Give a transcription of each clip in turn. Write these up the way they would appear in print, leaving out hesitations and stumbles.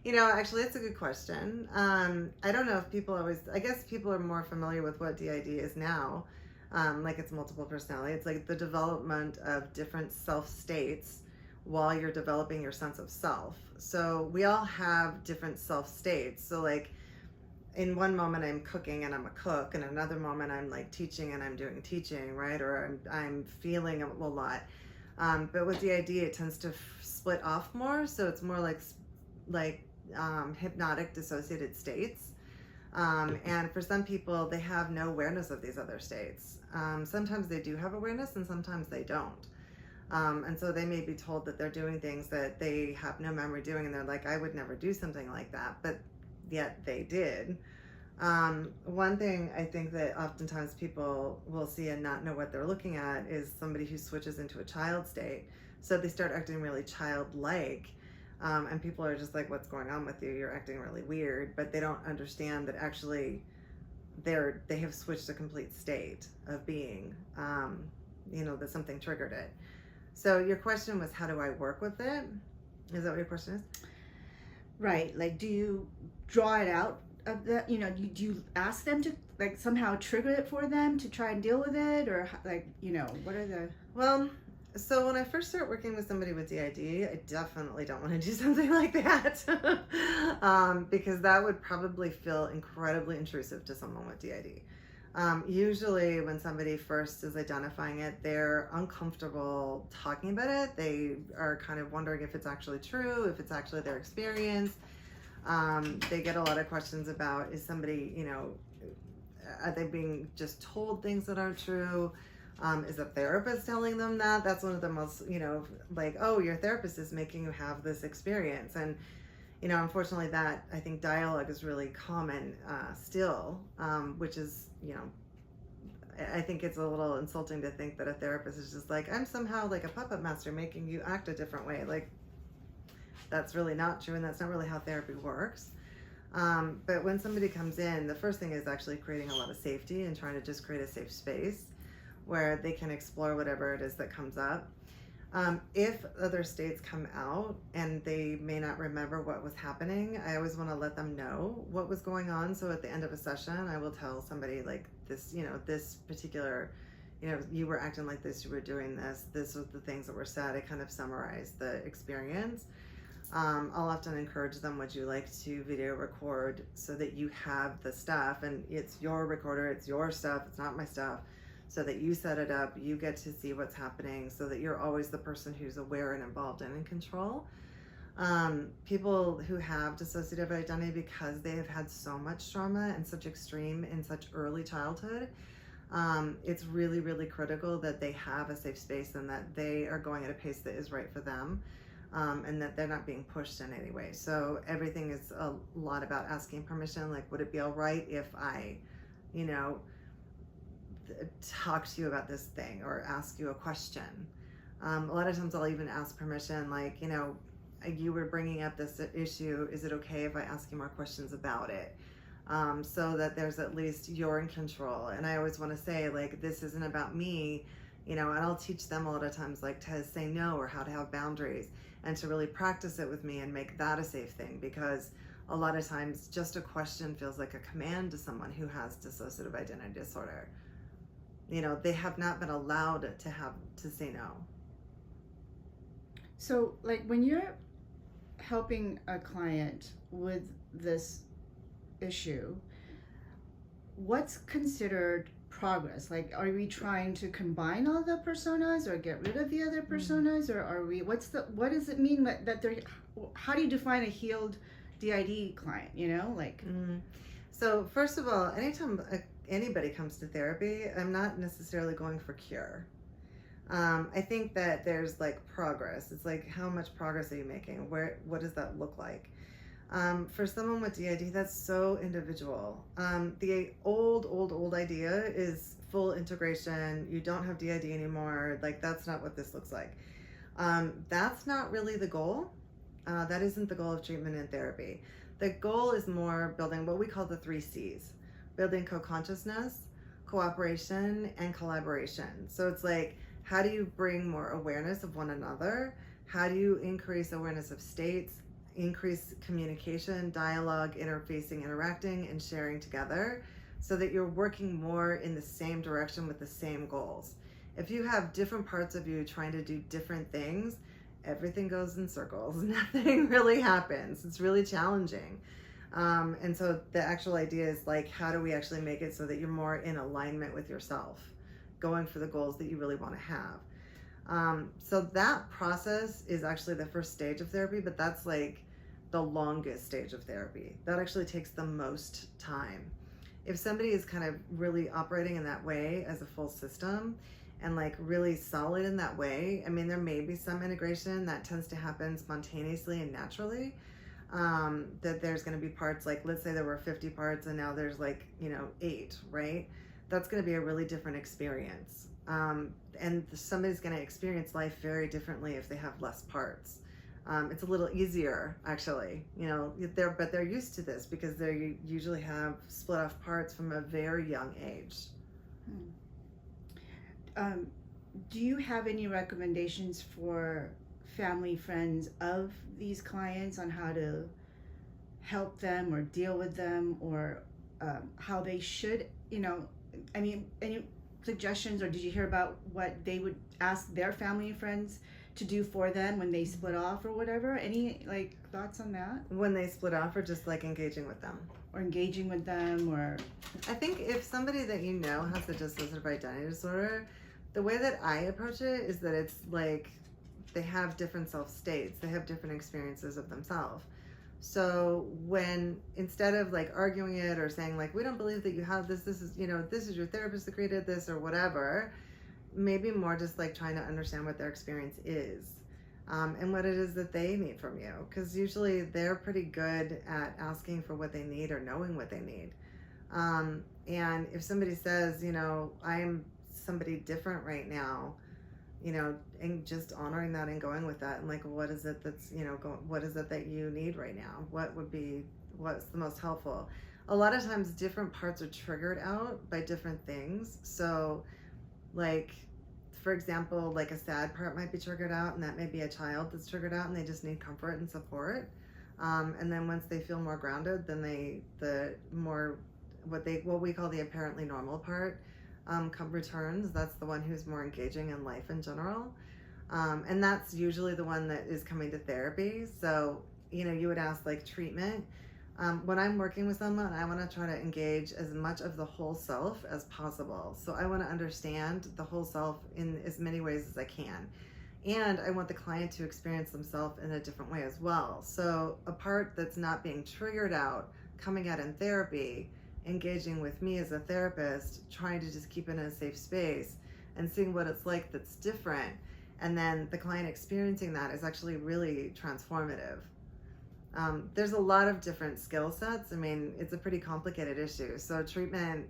Actually, that's a good question. I don't know if people I guess people are more familiar with what DID is now. Like it's multiple personality. It's like the development of different self states while you're developing your sense of self. So we all have different self states. So, like, in one moment I'm cooking and I'm a cook, and another moment I'm like teaching and I'm doing teaching, right? Or I'm feeling a lot. But with DID, it tends to split off more. So it's more like hypnotic dissociated states. And for some people, they have no awareness of these other states. Sometimes they do have awareness, and sometimes they don't. And so they may be told that they're doing things that they have no memory doing, and they're like, I would never do something like that, but yet they did. One thing I think that oftentimes people will see and not know what they're looking at is somebody who switches into a child state. So they start acting really childlike. And people are just like, what's going on with you? You're acting really weird. But they don't understand that actually they have switched a complete state of being, that something triggered it. So your question was, how do I work with it? Is that what your question is? Right. Like, do you draw it out of the, do you ask them to like somehow trigger it for them to try and deal with it? Or like, what are the... Well, so when I first start working with somebody with DID, I definitely don't want to do something like that. Because that would probably feel incredibly intrusive to someone with DID. Usually when somebody first is identifying it, they're uncomfortable talking about it. They are kind of wondering if it's actually true, if it's actually their experience. They get a lot of questions about, is somebody, are they being just told things that aren't true? Is a therapist telling them that? That's one of the most, like, oh, your therapist is making you have this experience. And unfortunately, that, I think, dialogue is really common still, which is, I think it's a little insulting to think that a therapist is just like, I'm somehow like a puppet master making you act a different way. Like, that's really not true, and that's not really how therapy works. But when somebody comes in, the first thing is actually creating a lot of safety and trying to just create a safe space where they can explore whatever it is that comes up. If other states come out and they may not remember what was happening, I always want to let them know what was going on. So at the end of a session, I will tell somebody like this, this particular, you were acting like this, you were doing this was the things that were said. I kind of summarize the experience. I'll often encourage them, would you like to video record so that you have the stuff, and it's your recorder, it's your stuff, it's not my stuff, so that you set it up, you get to see what's happening, so that you're always the person who's aware and involved and in control. People who have dissociative identity, because they have had so much trauma and such extreme in such early childhood, it's really, really critical that they have a safe space and that they are going at a pace that is right for them. And that they're not being pushed in any way. So everything is a lot about asking permission. Like, would it be all right if I, talk to you about this thing or ask you a question? A lot of times I'll even ask permission, like, you were bringing up this issue. Is it okay if I ask you more questions about it? So that there's at least you're in control. And I always want to say, like, this isn't about me, and I'll teach them a lot of times, like, to say no or how to have boundaries, and to really practice it with me and make that a safe thing, because a lot of times just a question feels like a command to someone who has dissociative identity disorder. They have not been allowed to say no. So, like, when you're helping a client with this issue, what's considered progress? Like, are we trying to combine all the personas or get rid of the other personas? Or are we, what does it mean that they're, how do you define a healed DID client, So first of all, anytime anybody comes to therapy, I'm not necessarily going for cure. I think that there's like progress. It's like, how much progress are you making? What does that look like? For someone with DID, that's so individual. The old idea is full integration. You don't have DID anymore. Like, that's not what this looks like. That's not really the goal. That isn't the goal of treatment and therapy. The goal is more building what we call the 3 C's: building co-consciousness, cooperation, and collaboration. So it's like, how do you bring more awareness of one another? How do you increase awareness of states? increase communication, dialogue, interfacing, interacting, and sharing together so that you're working more in the same direction with the same goals. If you have different parts of you trying to do different things, everything goes in circles. Nothing really happens. It's really challenging. And so the actual idea is like, how do we actually make it so that you're more in alignment with yourself, going for the goals that you really want to have? So that process is actually the first stage of therapy, but that's like the longest stage of therapy. That actually takes the most time. If somebody is kind of really operating in that way as a full system and like really solid in that way, I mean, there may be some integration that tends to happen spontaneously and naturally. That there's going to be parts, like let's say there were 50 parts and now there's like, 8, right? That's going to be a really different experience. And somebody's going to experience life very differently if they have less parts. It's a little easier, actually, but they're used to this because they usually have split off parts from a very young age. Do you have any recommendations for family, friends of these clients on how to help them or deal with them, or how they should, any suggestions, or did you hear about what they would ask their family and friends to do for them when they split off or whatever? Any thoughts on that? When they split off, or just like engaging with them? Or engaging with them, or... I think if somebody that has a dissociative identity disorder, the way that I approach it is that it's like they have different self states, they have different experiences of themselves. So when, instead of like arguing it or saying like, we don't believe that you have this is, this is your therapist that created this or whatever, maybe more just like trying to understand what their experience is, and what it is that they need from you. Because usually they're pretty good at asking for what they need or knowing what they need. And if somebody says, I'm somebody different right now, and just honoring that and going with that, and like, what is it that's, what is it that you need right now? What's the most helpful? A lot of times different parts are triggered out by different things. So like, for example, like a sad part might be triggered out, and that may be a child that's triggered out and they just need comfort and support. And then once they feel more grounded, then what we call the apparently normal part returns. That's the one who's more engaging in life in general. And that's usually the one that is coming to therapy. So, you would ask like treatment. When I'm working with someone, I want to try to engage as much of the whole self as possible. So I want to understand the whole self in as many ways as I can. And I want the client to experience themselves in a different way as well. So a part that's not being triggered out, coming out in therapy, engaging with me as a therapist, trying to just keep it in a safe space and seeing what it's like that's different. And then the client experiencing that is actually really transformative. There's a lot of different skill sets. I mean, it's a pretty complicated issue. So treatment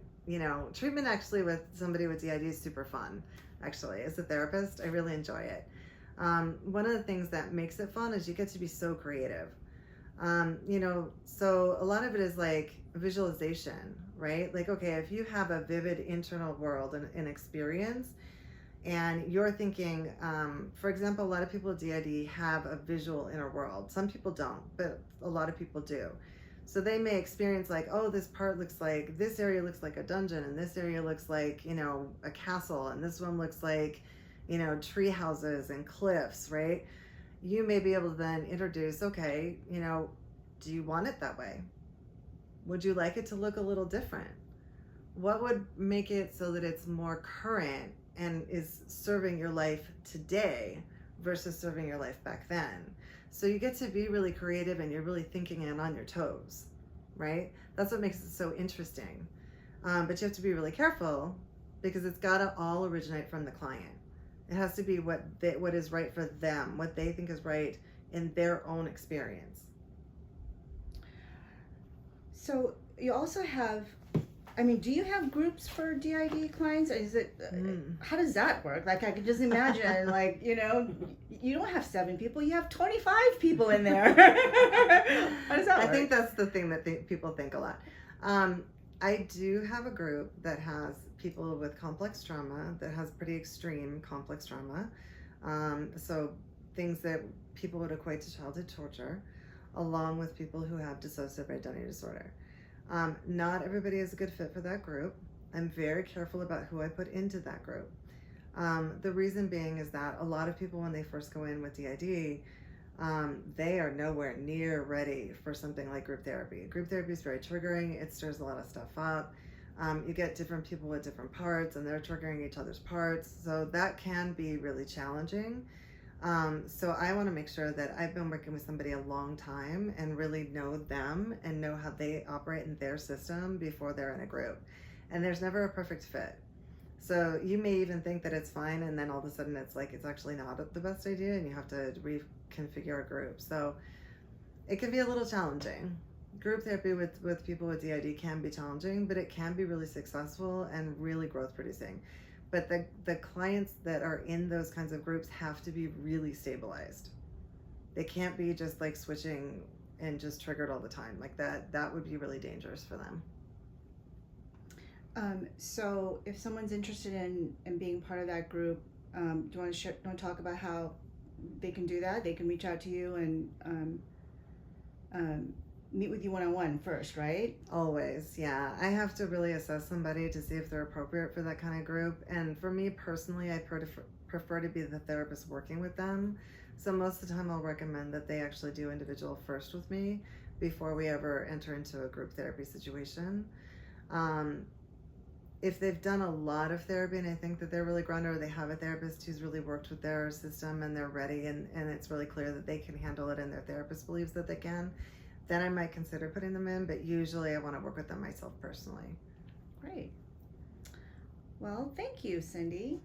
actually with somebody with DID is super fun. Actually, as a therapist, I really enjoy it. One of the things that makes it fun is you get to be so creative. So a lot of it is like visualization, right? Like, okay, if you have a vivid internal world and experience, and you're thinking, for example, a lot of people with DID have a visual inner world. Some people don't, but a lot of people do. So they may experience like, oh, this part looks like, this area looks like a dungeon, and this area looks like, a castle, and this one looks like, tree houses and cliffs, right? You may be able to then introduce, okay, do you want it that way? Would you like it to look a little different? What would make it so that it's more current and is serving your life today versus serving your life back then? So you get to be really creative and you're really thinking and on your toes, right? That's what makes it so interesting. But you have to be really careful because it's got to all originate from the client. It has to be what is right for them, what they think is right in their own experience. So you also have, do you have groups for DID clients? Is it, how does that work? Like, I could just imagine, like, you don't have 7 people, you have 25 people in there. How does that work? I think that's the thing that people think a lot. I do have a group that has people with complex trauma, that has pretty extreme complex trauma. So things that people would equate to childhood torture. along with people who have dissociative identity disorder. Not everybody is a good fit for that group. I'm very careful about who I put into that group. The reason being is that a lot of people, when they first go in with DID, they are nowhere near ready for something like group therapy. Group therapy is very triggering. It stirs a lot of stuff up. You get different people with different parts, and they're triggering each other's parts. So that can be really challenging. So I want to make sure that I've been working with somebody a long time and really know them and know how they operate in their system before they're in a group. And there's never a perfect fit. So you may even think that it's fine, and then all of a sudden it's like it's actually not the best idea, and you have to reconfigure a group. So it can be a little challenging. Group therapy with people with DID can be challenging, but it can be really successful and really growth producing. But the clients that are in those kinds of groups have to be really stabilized. They can't be just like switching and just triggered all the time. Like that would be really dangerous for them. So if someone's interested in being part of that group, do you want to talk about how they can do that? They can reach out to you and meet with you one-on-one first, right? Always, yeah. I have to really assess somebody to see if they're appropriate for that kind of group. And for me personally, I prefer to be the therapist working with them. So most of the time I'll recommend that they actually do individual first with me before we ever enter into a group therapy situation. If they've done a lot of therapy and I think that they're really grounded, or they have a therapist who's really worked with their system and they're ready, and it's really clear that they can handle it and their therapist believes that they can, then I might consider putting them in, but usually I want to work with them myself personally. Great. Well, thank you, Cindy.